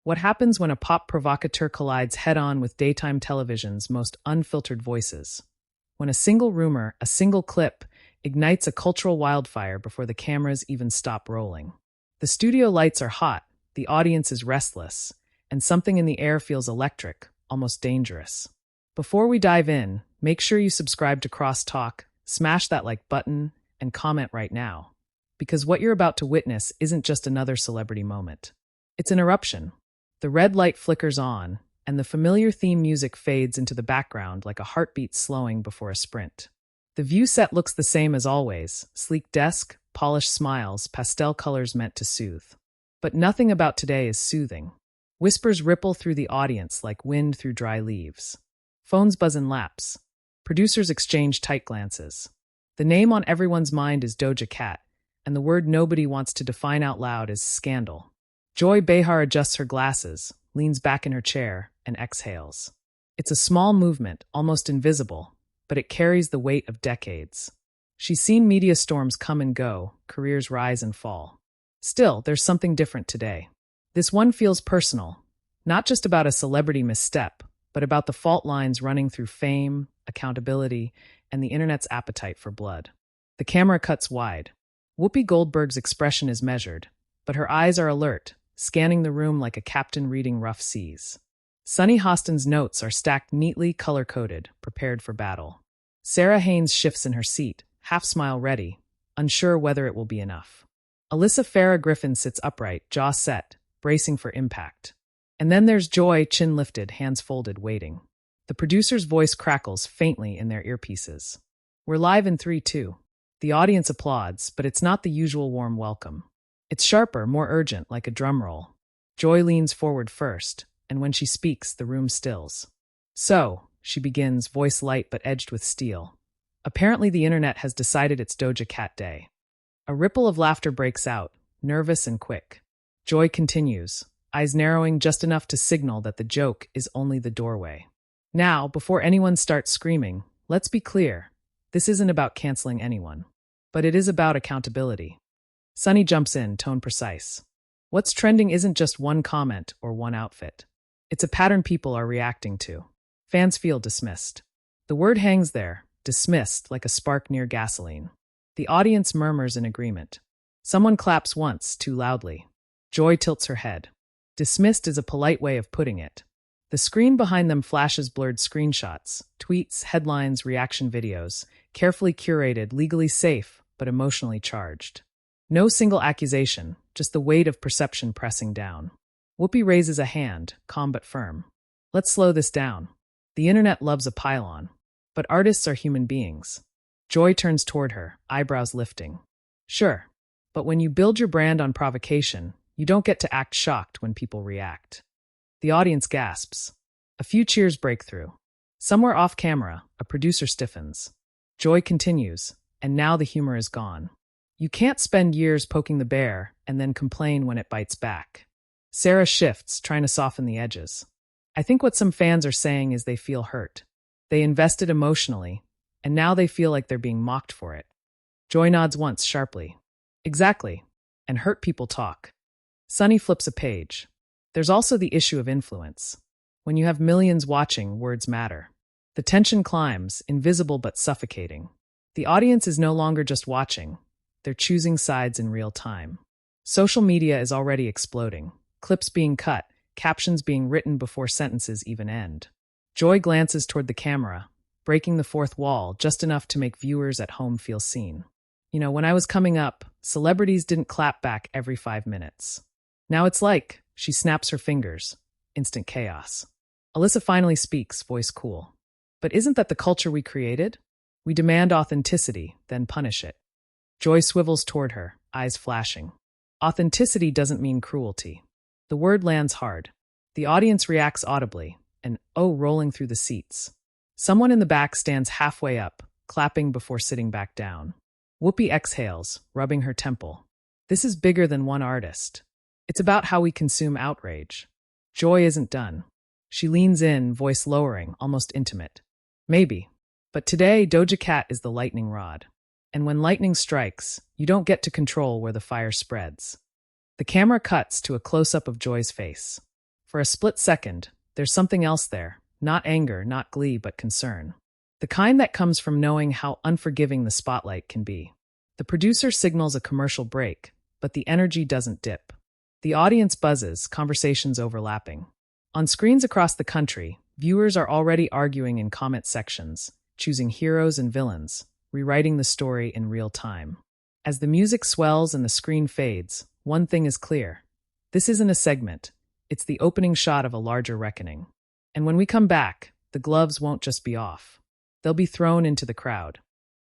What happens when a pop provocateur collides head-on with daytime television's most unfiltered voices? When a single rumor, a single clip, ignites a cultural wildfire before the cameras even stop rolling. The studio lights are hot, the audience is restless, and something in the air feels electric, almost dangerous. Before we dive in, make sure you subscribe to Crosstalk, smash that like button, and comment right now. Because what you're about to witness isn't just another celebrity moment. It's an eruption. The red light flickers on, and the familiar theme music fades into the background like a heartbeat slowing before a sprint. The view set looks the same as always: sleek desk, polished smiles, pastel colors meant to soothe. But nothing about today is soothing. Whispers ripple through the audience like wind through dry leaves. Phones buzz in laps. Producers exchange tight glances. The name on everyone's mind is Doja Cat, and the word nobody wants to define out loud is scandal. Joy Behar adjusts her glasses, leans back in her chair, and exhales. It's a small movement, almost invisible, but it carries the weight of decades. She's seen media storms come and go, careers rise and fall. Still, there's something different today. This one feels personal, not just about a celebrity misstep, but about the fault lines running through fame, accountability, and the internet's appetite for blood. The camera cuts wide. Whoopi Goldberg's expression is measured, but her eyes are alert, scanning the room like a captain reading rough seas. Sunny Hostin's notes are stacked neatly color-coded, prepared for battle. Sarah Haynes shifts in her seat, half-smile ready, unsure whether it will be enough. Alyssa Farah Griffin sits upright, jaw set, bracing for impact. And then there's Joy, chin lifted, hands folded, waiting. The producer's voice crackles faintly in their earpieces. We're live in 3, 2. The audience applauds, but it's not the usual warm welcome. It's sharper, more urgent, like a drum roll. Joy leans forward first, and when she speaks, the room stills. So, she begins, voice light but edged with steel. Apparently the internet has decided it's Doja Cat Day. A ripple of laughter breaks out, nervous and quick. Joy continues, eyes narrowing just enough to signal that the joke is only the doorway. Now, before anyone starts screaming, let's be clear. This isn't about canceling anyone. But it is about accountability. Sunny jumps in, tone precise. What's trending isn't just one comment or one outfit. It's a pattern people are reacting to. Fans feel dismissed. The word hangs there, dismissed, like a spark near gasoline. The audience murmurs in agreement. Someone claps once, too loudly. Joy tilts her head. Dismissed is a polite way of putting it. The screen behind them flashes blurred screenshots, tweets, headlines, reaction videos, carefully curated, legally safe, but emotionally charged. No single accusation, just the weight of perception pressing down. Whoopi raises a hand, calm but firm. Let's slow this down. The internet loves a pile-on, but artists are human beings. Joy turns toward her, eyebrows lifting. Sure, but when you build your brand on provocation, you don't get to act shocked when people react. The audience gasps. A few cheers break through. Somewhere off camera, a producer stiffens. Joy continues, and now the humor is gone. You can't spend years poking the bear and then complain when it bites back. Sarah shifts, trying to soften the edges. I think what some fans are saying is they feel hurt. They invested emotionally, and now they feel like they're being mocked for it. Joy nods once sharply. Exactly. And hurt people talk. Sunny flips a page. There's also the issue of influence. When you have millions watching, words matter. The tension climbs, invisible but suffocating. The audience is no longer just watching. They're choosing sides in real time. Social media is already exploding. Clips being cut, captions being written before sentences even end. Joy glances toward the camera, breaking the fourth wall just enough to make viewers at home feel seen. You know, when I was coming up, celebrities didn't clap back every 5 minutes. Now it's like, she snaps her fingers. Instant chaos. Alyssa finally speaks, voice cool. But isn't that the culture we created? We demand authenticity, then punish it. Joy swivels toward her, eyes flashing. Authenticity doesn't mean cruelty. The word lands hard. The audience reacts audibly, an oh rolling through the seats. Someone in the back stands halfway up, clapping before sitting back down. Whoopi exhales, rubbing her temple. This is bigger than one artist. It's about how we consume outrage. Joy isn't done. She leans in, voice lowering, almost intimate. Maybe. But today, Doja Cat is the lightning rod. And when lightning strikes, you don't get to control where the fire spreads. The camera cuts to a close-up of Joy's face. For a split second, there's something else there, not anger, not glee, but concern. The kind that comes from knowing how unforgiving the spotlight can be. The producer signals a commercial break, but the energy doesn't dip. The audience buzzes, conversations overlapping. On screens across the country, viewers are already arguing in comment sections, choosing heroes and villains, rewriting the story in real time. As the music swells and the screen fades, one thing is clear. This isn't a segment. It's the opening shot of a larger reckoning. And when we come back, the gloves won't just be off. They'll be thrown into the crowd.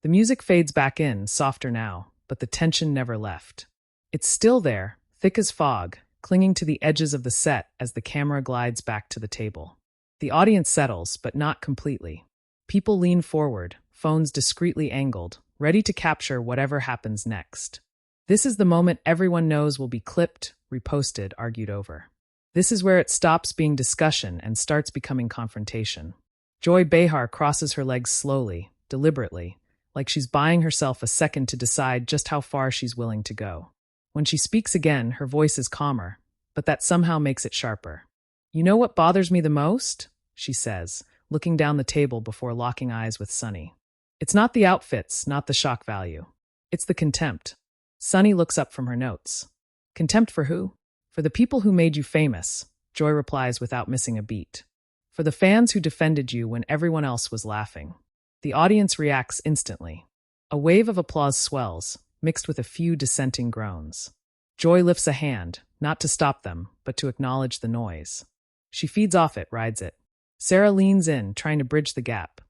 The music fades back in, softer now, but the tension never left. It's still there, thick as fog, clinging to the edges of the set as the camera glides back to the table. The audience settles, but not completely. People lean forward, phones discreetly angled, ready to capture whatever happens next. This is the moment everyone knows will be clipped, reposted, argued over. This is where it stops being discussion and starts becoming confrontation. Joy Behar crosses her legs slowly, deliberately, like she's buying herself a second to decide just how far she's willing to go. When she speaks again, her voice is calmer, but that somehow makes it sharper. "You know what bothers me the most?" she says, looking down the table before locking eyes with Sunny. "It's not the outfits, not the shock value. It's the contempt." Sunny looks up from her notes. "Contempt for who?" "For the people who made you famous," Joy replies without missing a beat. "For the fans who defended you when everyone else was laughing." The audience reacts instantly. A wave of applause swells, mixed with a few dissenting groans. Joy lifts a hand, not to stop them, but to acknowledge the noise. She feeds off it, rides it. Sarah leans in, trying to bridge the gap.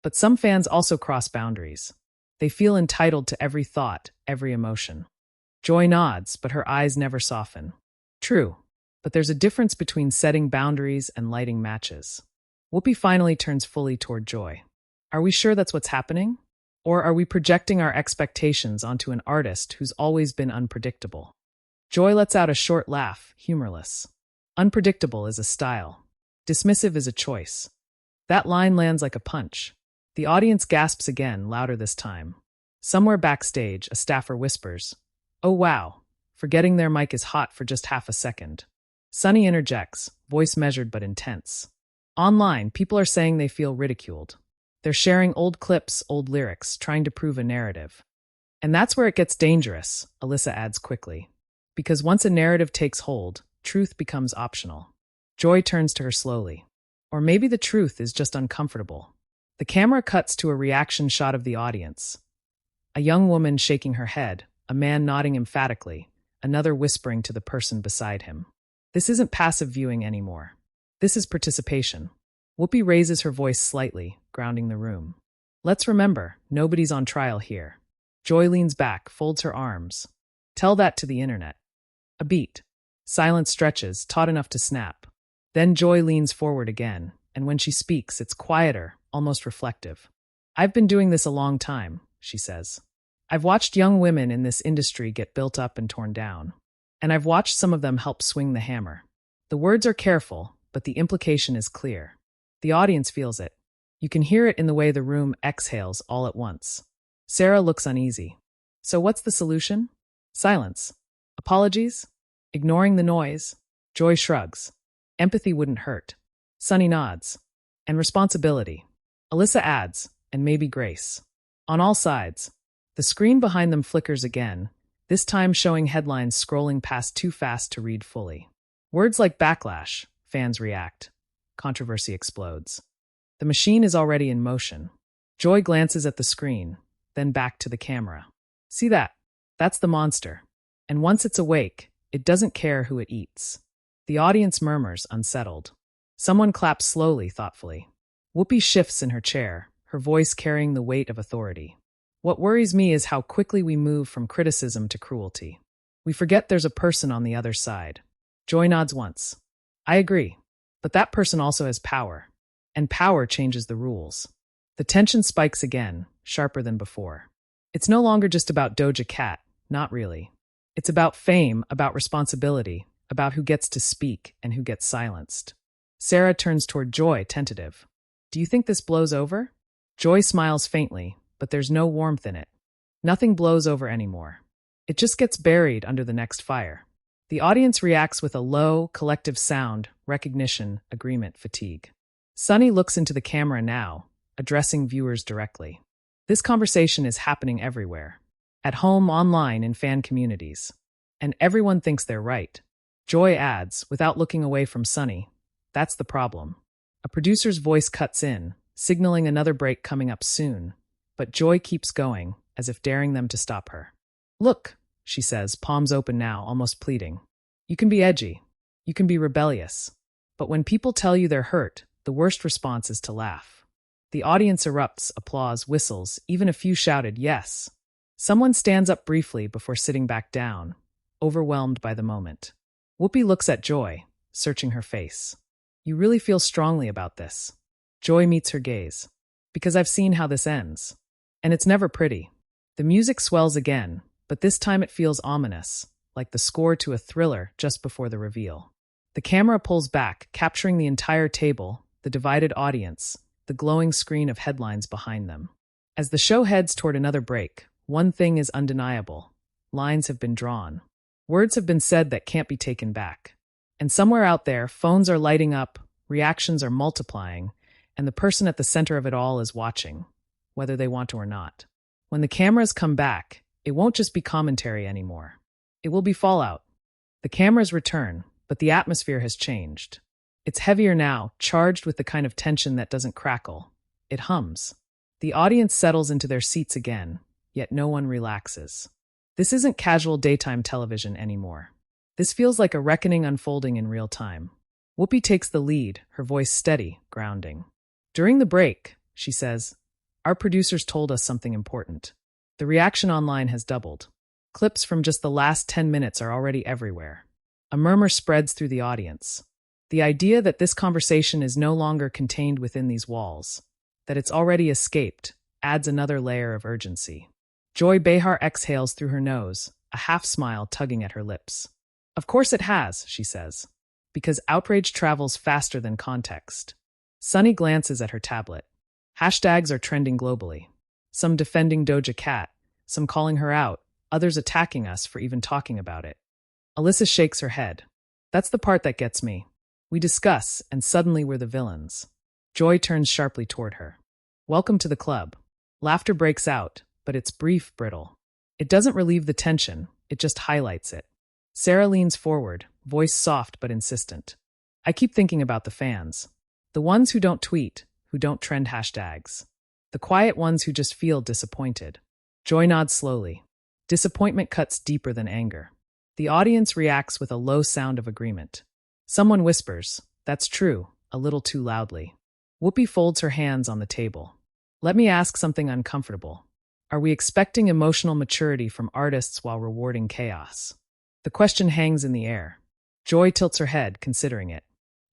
But some fans also cross boundaries. They feel entitled to every thought, every emotion. Joy nods, but her eyes never soften. True, but there's a difference between setting boundaries and lighting matches. Whoopi finally turns fully toward Joy. Are we sure that's what's happening? Or are we projecting our expectations onto an artist who's always been unpredictable? Joy lets out a short laugh, humorless. Unpredictable is a style. Dismissive is a choice. That line lands like a punch. The audience gasps again, louder this time. Somewhere backstage, a staffer whispers, "Oh wow," forgetting their mic is hot for just half a second. Sunny interjects, voice measured but intense. Online, people are saying they feel ridiculed. They're sharing old clips, old lyrics, trying to prove a narrative. And that's where it gets dangerous, Alyssa adds quickly. Because once a narrative takes hold, truth becomes optional. Joy turns to her slowly. Or maybe the truth is just uncomfortable. The camera cuts to a reaction shot of the audience. A young woman shaking her head, a man nodding emphatically, another whispering to the person beside him. This isn't passive viewing anymore. This is participation. Whoopi raises her voice slightly, grounding the room. Let's remember, nobody's on trial here. Joy leans back, folds her arms. Tell that to the internet. A beat. Silence stretches, taut enough to snap. Then Joy leans forward again, and when she speaks, it's quieter, almost reflective. I've been doing this a long time, she says. I've watched young women in this industry get built up and torn down. And I've watched some of them help swing the hammer. The words are careful, but the implication is clear. The audience feels it. You can hear it in the way the room exhales all at once. Sarah looks uneasy. So what's the solution? Silence. Apologies? Ignoring the noise? Joy shrugs. Empathy wouldn't hurt. Sunny nods. And responsibility. Alyssa adds, and maybe grace. On all sides. The screen behind them flickers again, this time showing headlines scrolling past too fast to read fully. Words like backlash, fans react. Controversy explodes. The machine is already in motion. Joy glances at the screen, then back to the camera. See that? That's the monster. And once it's awake, it doesn't care who it eats. The audience murmurs, unsettled. Someone claps slowly, thoughtfully. Whoopi shifts in her chair, her voice carrying the weight of authority. What worries me is how quickly we move from criticism to cruelty. We forget there's a person on the other side. Joy nods once. I agree. But that person also has power. And power changes the rules. The tension spikes again, sharper than before. It's no longer just about Doja Cat, not really. It's about fame, about responsibility, about who gets to speak and who gets silenced. Sarah turns toward Joy, tentative. Do you think this blows over? Joy smiles faintly, but there's no warmth in it. Nothing blows over anymore. It just gets buried under the next fire. The audience reacts with a low, collective sound, recognition, agreement, fatigue. Sunny looks into the camera now, addressing viewers directly. This conversation is happening everywhere. At home, online, in fan communities. And everyone thinks they're right. Joy adds, without looking away from Sunny, "That's the problem." A producer's voice cuts in, signaling another break coming up soon. But Joy keeps going, as if daring them to stop her. "Look," she says, palms open now, almost pleading. "You can be edgy. You can be rebellious. But when people tell you they're hurt, the worst response is to laugh." The audience erupts, applause, whistles, even a few shouted yes. Someone stands up briefly before sitting back down, overwhelmed by the moment. Whoopi looks at Joy, searching her face. "You really feel strongly about this?" Joy meets her gaze. "Because I've seen how this ends. And it's never pretty." The music swells again, but this time it feels ominous, like the score to a thriller just before the reveal. The camera pulls back, capturing the entire table, the divided audience, the glowing screen of headlines behind them. As the show heads toward another break, one thing is undeniable. Lines have been drawn. Words have been said that can't be taken back. And somewhere out there, phones are lighting up, reactions are multiplying, and the person at the center of it all is watching, whether they want to or not. When the cameras come back, it won't just be commentary anymore. It will be fallout. The cameras return, but the atmosphere has changed. It's heavier now, charged with the kind of tension that doesn't crackle. It hums. The audience settles into their seats again, yet no one relaxes. This isn't casual daytime television anymore. This feels like a reckoning unfolding in real time. Whoopi takes the lead, her voice steady, grounding. During the break, she says, "Our producers told us something important." The reaction online has doubled. Clips from just the last 10 minutes are already everywhere. A murmur spreads through the audience. The idea that this conversation is no longer contained within these walls, that it's already escaped, adds another layer of urgency. Joy Behar exhales through her nose, a half-smile tugging at her lips. "Of course it has," she says, "because outrage travels faster than context." Sunny glances at her tablet. Hashtags are trending globally. Some defending Doja Cat, some calling her out, others attacking us for even talking about it. Alyssa shakes her head. "That's the part that gets me. We discuss, and suddenly we're the villains." Joy turns sharply toward her. "Welcome to the club." Laughter breaks out, but it's brief, brittle. It doesn't relieve the tension, it just highlights it. Sarah leans forward, voice soft but insistent. "I keep thinking about the fans. The ones who don't tweet, who don't trend hashtags. The quiet ones who just feel disappointed." Joy nods slowly. Disappointment cuts deeper than anger. The audience reacts with a low sound of agreement. Someone whispers, "That's true," a little too loudly. Whoopi folds her hands on the table. "Let me ask something uncomfortable. Are we expecting emotional maturity from artists while rewarding chaos?" The question hangs in the air. Joy tilts her head, considering it.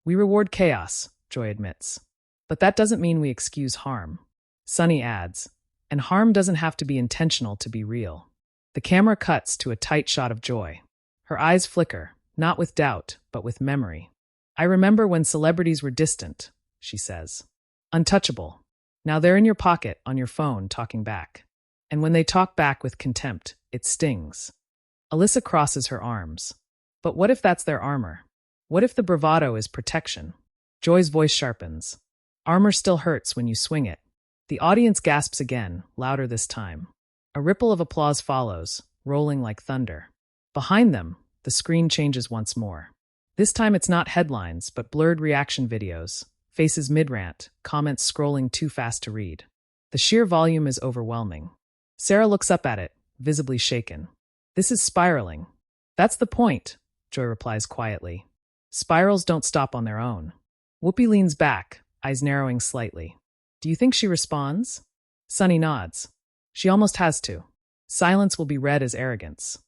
"We reward chaos," Joy admits. "But that doesn't mean we excuse harm." Sunny adds, "And harm doesn't have to be intentional to be real." The camera cuts to a tight shot of Joy. Her eyes flicker, not with doubt, but with memory. "I remember when celebrities were distant," she says. "Untouchable. Now they're in your pocket, on your phone, talking back. And when they talk back with contempt, it stings." Alyssa crosses her arms. "But what if that's their armor? What if the bravado is protection?" Joy's voice sharpens. "Armor still hurts when you swing it." The audience gasps again, louder this time. A ripple of applause follows, rolling like thunder. Behind them, the screen changes once more. This time it's not headlines, but blurred reaction videos, faces mid-rant, comments scrolling too fast to read. The sheer volume is overwhelming. Sarah looks up at it, visibly shaken. "This is spiraling." "That's the point," Joy replies quietly. "Spirals don't stop on their own." Whoopi leans back, eyes narrowing slightly. "Do you think she responds?" Sunny nods. "She almost has to. Silence will be read as arrogance."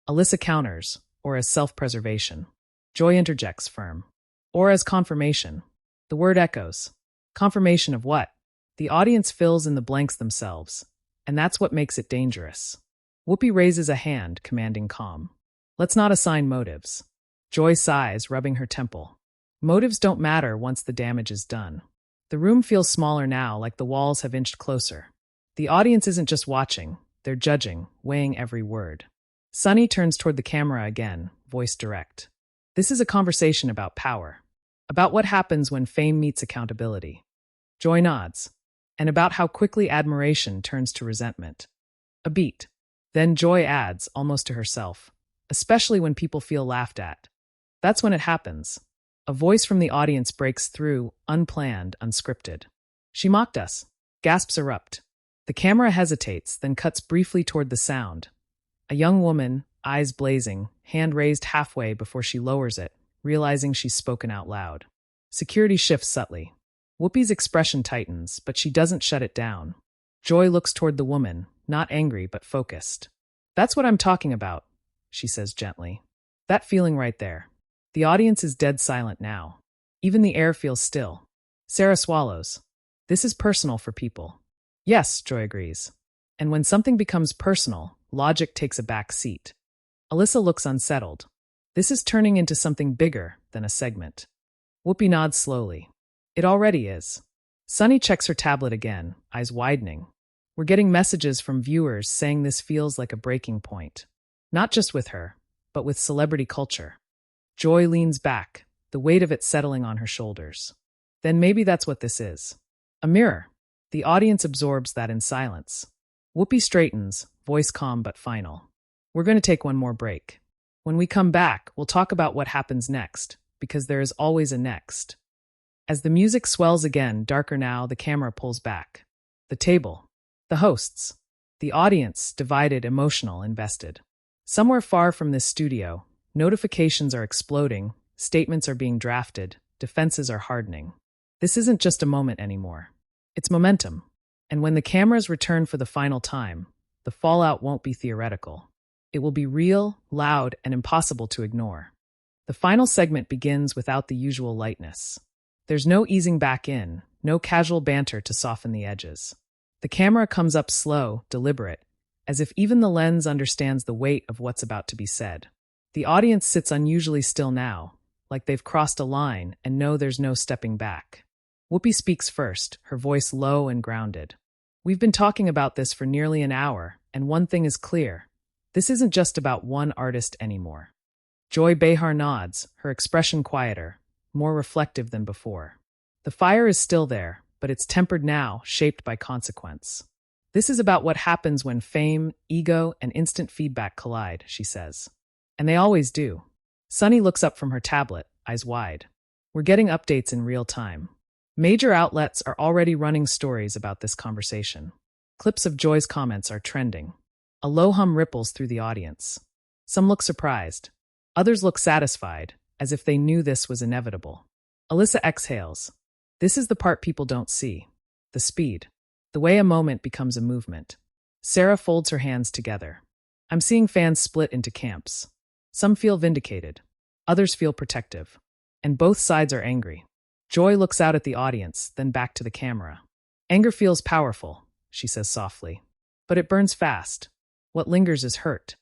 Alyssa counters, or as self-preservation. Joy interjects, firm. "Or as confirmation." The word echoes. Confirmation of what? The audience fills in the blanks themselves, and that's what makes it dangerous. Whoopi raises a hand, commanding calm. "Let's not assign motives." Joy sighs, rubbing her temple. Motives don't matter once the damage is done. The room feels smaller now, like the walls have inched closer. The audience isn't just watching, they're judging, weighing every word. Sunny turns toward the camera again, voice direct. This is a conversation about power, about what happens when fame meets accountability. Joy nods, and about how quickly admiration turns to resentment. A beat. Then Joy adds, almost to herself, especially when people feel laughed at. That's when it happens. A voice from the audience breaks through, unplanned, unscripted. She mocked us. Gasps erupt. The camera hesitates, then cuts briefly toward the sound. A young woman, eyes blazing, hand raised halfway before she lowers it, realizing she's spoken out loud. Security shifts subtly. Whoopi's expression tightens, but she doesn't shut it down. Joy looks toward the woman, not angry but focused. That's what I'm talking about, she says gently. That feeling right there. The audience is dead silent now. Even the air feels still. Sarah swallows. This is personal for people. Yes, Joy agrees. And when something becomes personal, logic takes a back seat. Alyssa looks unsettled. This is turning into something bigger than a segment. Whoopi nods slowly. It already is. Sunny checks her tablet again, eyes widening. We're getting messages from viewers saying this feels like a breaking point. Not just with her, but with celebrity culture. Joy leans back, the weight of it settling on her shoulders. Then maybe that's what this is. A mirror. The audience absorbs that in silence. Whoopi straightens, voice calm but final. We're going to take one more break. When we come back, we'll talk about what happens next, because there is always a next. As the music swells again, darker now, the camera pulls back. The table. The hosts. The audience, divided, emotional, invested. Somewhere far from this studio, notifications are exploding, statements are being drafted, defenses are hardening. This isn't just a moment anymore. It's momentum. And when the cameras return for the final time, the fallout won't be theoretical. It will be real, loud, and impossible to ignore. The final segment begins without the usual lightness. There's no easing back in, no casual banter to soften the edges. The camera comes up slow, deliberate, as if even the lens understands the weight of what's about to be said. The audience sits unusually still now, like they've crossed a line and know there's no stepping back. Whoopi speaks first, her voice low and grounded. We've been talking about this for nearly an hour, and one thing is clear. This isn't just about one artist anymore. Joy Behar nods, her expression quieter, more reflective than before. The fire is still there, but it's tempered now, shaped by consequence. This is about what happens when fame, ego, and instant feedback collide, she says. And they always do. Sunny looks up from her tablet, eyes wide. We're getting updates in real time. Major outlets are already running stories about this conversation. Clips of Joy's comments are trending. A low hum ripples through the audience. Some look surprised. Others look satisfied, as if they knew this was inevitable. Alyssa exhales. This is the part people don't see. The speed. The way a moment becomes a movement. Sarah folds her hands together. I'm seeing fans split into camps. Some feel vindicated. Others feel protective. And both sides are angry. Joy looks out at the audience, then back to the camera. Anger feels powerful, she says softly. But it burns fast. What lingers is hurt.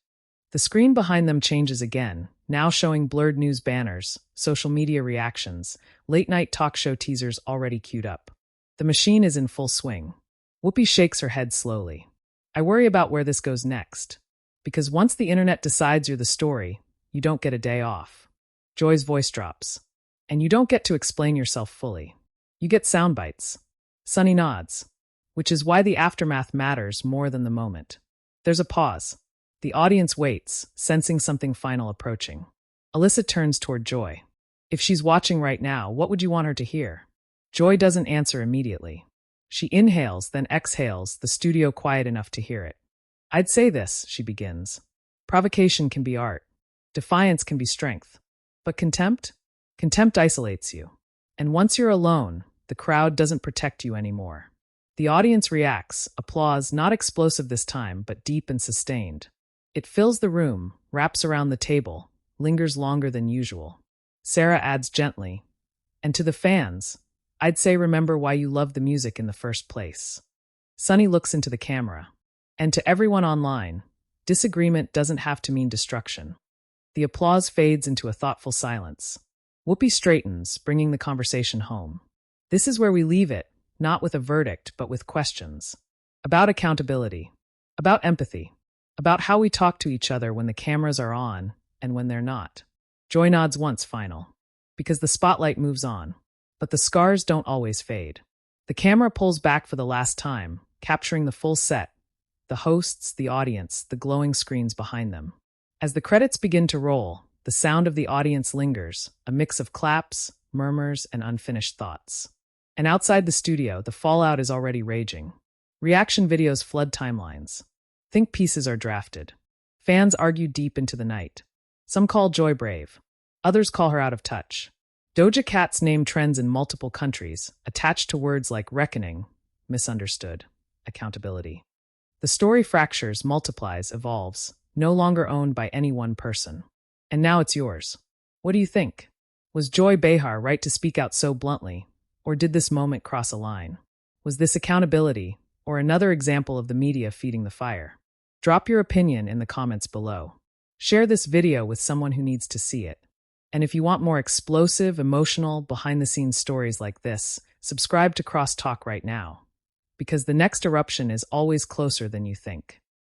The screen behind them changes again, now showing blurred news banners, social media reactions, late-night talk show teasers already queued up. The machine is in full swing. Whoopi shakes her head slowly. I worry about where this goes next. Because once the internet decides you're the story, you don't get a day off. Joy's voice drops. And you don't get to explain yourself fully. You get sound bites. Sunny nods. Which is why the aftermath matters more than the moment. There's a pause. The audience waits, sensing something final approaching. Alyssa turns toward Joy. If she's watching right now, what would you want her to hear? Joy doesn't answer immediately. She inhales, then exhales, the studio quiet enough to hear it. I'd say this, she begins. Provocation can be art. Defiance can be strength. But contempt? Contempt isolates you. And once you're alone, the crowd doesn't protect you anymore. The audience reacts, applause not explosive this time, but deep and sustained. It fills the room, wraps around the table, lingers longer than usual. Sarah adds gently, and to the fans, I'd say remember why you loved the music in the first place. Sunny looks into the camera. And to everyone online, disagreement doesn't have to mean destruction. The applause fades into a thoughtful silence. Whoopi straightens, bringing the conversation home. This is where we leave it, not with a verdict, but with questions. About accountability. About empathy. about how we talk to each other when the cameras are on and when they're not. Joy nods once final, because the spotlight moves on, but the scars don't always fade. The camera pulls back for the last time, capturing the full set, the hosts, the audience, the glowing screens behind them. As the credits begin to roll, the sound of the audience lingers, a mix of claps, murmurs, and unfinished thoughts. And outside the studio, the fallout is already raging. Reaction videos flood timelines. Think pieces are drafted. Fans argue deep into the night. Some call Joy brave. Others call her out of touch. Doja Cat's name trends in multiple countries, attached to words like reckoning, misunderstood, accountability. The story fractures, multiplies, evolves, no longer owned by any one person. And now it's yours. What do you think? Was Joy Behar right to speak out so bluntly? Or did this moment cross a line? Was this accountability, or another example of the media feeding the fire? Drop your opinion in the comments below. Share this video with someone who needs to see it. And if you want more explosive, emotional, behind-the-scenes stories like this, subscribe to Crosstalk right now. Because the next eruption is always closer than you think.